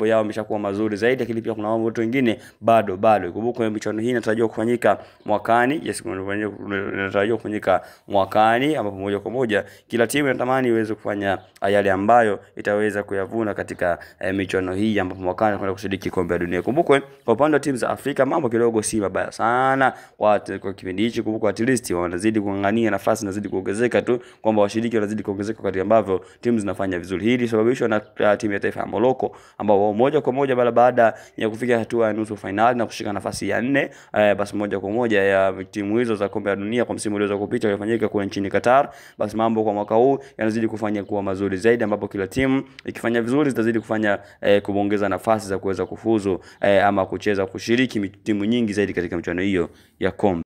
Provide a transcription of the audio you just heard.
mambo yao yameshakuwa mazuri zaidi, lakini pia kuna mambo wengine bado. Kumbuka michuano hii inatarajiwa kufanyika mwakani. Yes, inatarajiwa kufanyika mwakani, ambapo moja kwa moja kila timu inatamani iweze kufanya yale ambayo itaweza kuyavuna katika michuano hii, ambapo mwakani kwenda kushiriki kombe la dunia. Kumbuka kwa upande wa timu za Afrika mambo kidogo si mabaya sana kwa kipindi hichi. Kumbuka at least wanazidi kung'ang'ania, nafasi zinazidi kuongezeka tu, kwamba washiriki wanazidi kuongezeka kadri ambavyo timu zinafanya vizuri. Hili sababishwa na timu ya taifa ya Morocco, ambao moja kwa moja baada ya kufika hatua ya nusu finali na kushika nafasi ya 4, basi moja kwa moja ya timu hizo za kombe la dunia kwa msimu ulioweza kupita ulifanyika kule nchini Qatar, basi mambo kwa mwaka huu yanazidi kufanya kuwa mazuri zaidi, ambapo kila timu ikifanya vizuri zitazidi kufanya kuongeza nafasi za kuweza kufuzu ama kucheza kushiriki timu nyingi zaidi katika michuano hiyo ya kombe.